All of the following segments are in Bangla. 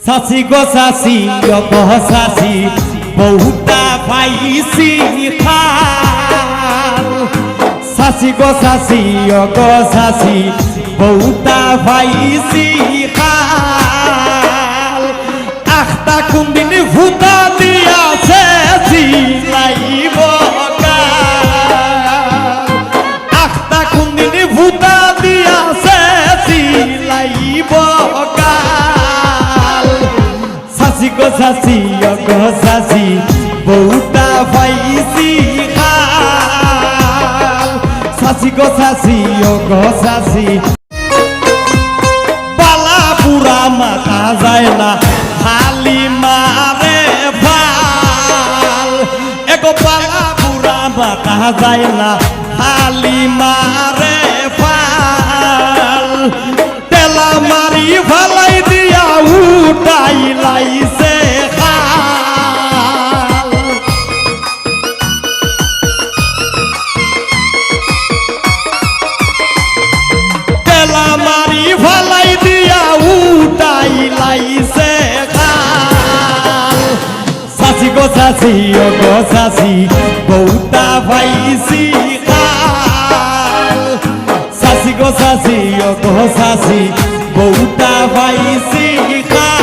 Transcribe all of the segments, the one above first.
সাসি গো সাসি গো সাসি বহুতা পাইছি খাল সাসি গো সাসি গো সাসি বহুতা পাইছি খাল আখতা কোনদিন ভূতা দিয়াছে জিলাইব আখতা কোনদিন ভূতা দিয়াছে জিলাইব সাসি গো সাসি গো সাসি বহুতা পাইছি খাল সাসি গো সাসি গো সাসি পালা পুরা মাথা যায় না খালি মারে ভাল এগো পালা পুরা মাথা যায় না খালি মারে ভাল তেলা মারি ভালাই দিয়া উঠাই লাইছে খাল তেলা মারি ভালাই দিয়া উঠাই লাইছে খাল সাসি গো সাসি গো সাসি বহুতা পাইছি খাল সাসি গো সাসি গো সাসি বহুতা পাইছি খাল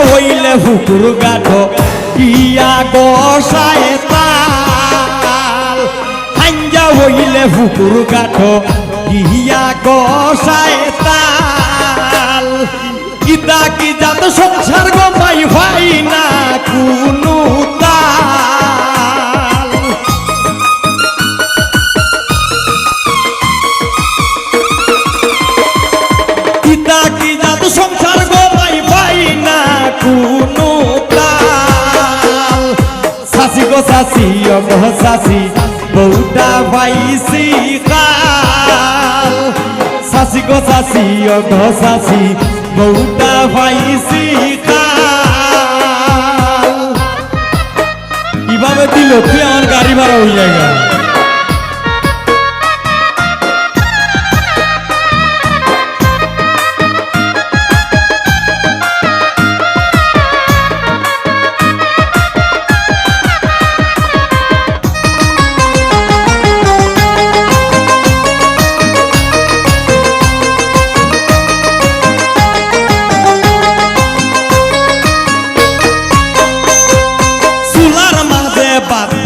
হইলে ফুকুর গাঠো ইয়া গোসায় তাল হাঞ্জা হইলে ফুকুর গাঠো ইয়া গোসায় তাল ইতা কি জাত সংসার গমাই ভাই না কোনো তাল ইতা কি জাত সংসার গমাই ভাই না কোনো তাল সাসি গো সাসি গো সাসি বহুতা পাইছি খাল সাসি গো সাসি গো সাসি বহুতা পাইছি খাল কিভাবে দিল তুই আমার গাড়ি ভাড়া হয়ে যায়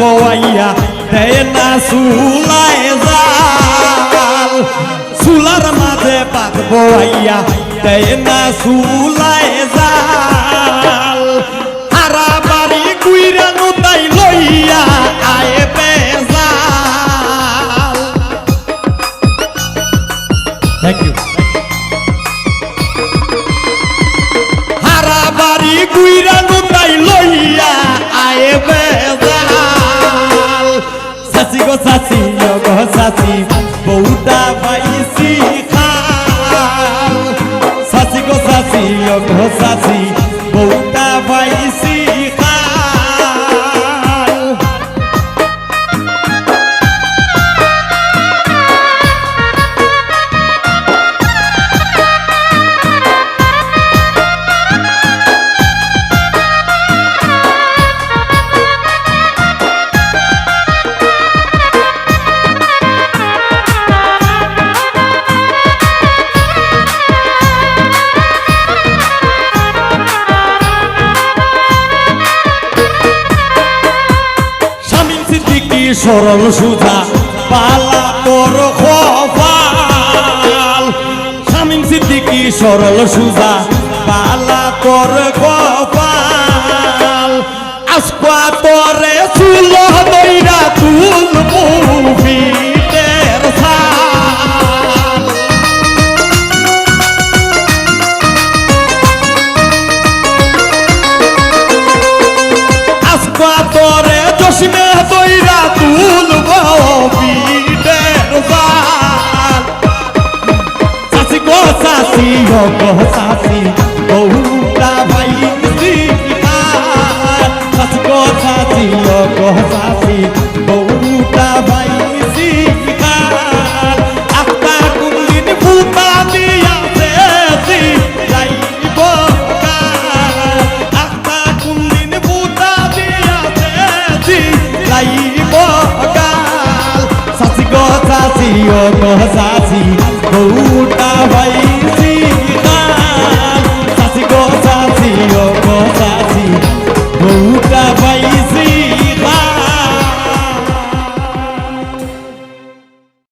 বইয়া দেয় না সুলায় জাল সুলার মাঝে পাত বইয়া দেয় না সুলায় জাল হারা বাড়ি কুইরা নুতাই লইয়া আয় বেজাল থ্যাংক ইউ হারা বাড়ি কুইরা নুতাই লইয়া আয় বেজাল সাসি গো সাসি গো সাসি বহুতা পাইছি খাল সাসি গো সাসি গো সাসি বহুতা পাইছি খাল সরল সুজা পালা তোর কপাল শামীম সিদ্দিকী সরল সুজা পালা তোর কপাল আজকা তোরে চুল দইরা তুল মুফিদের ছাল আজকা তোরে রকতাছি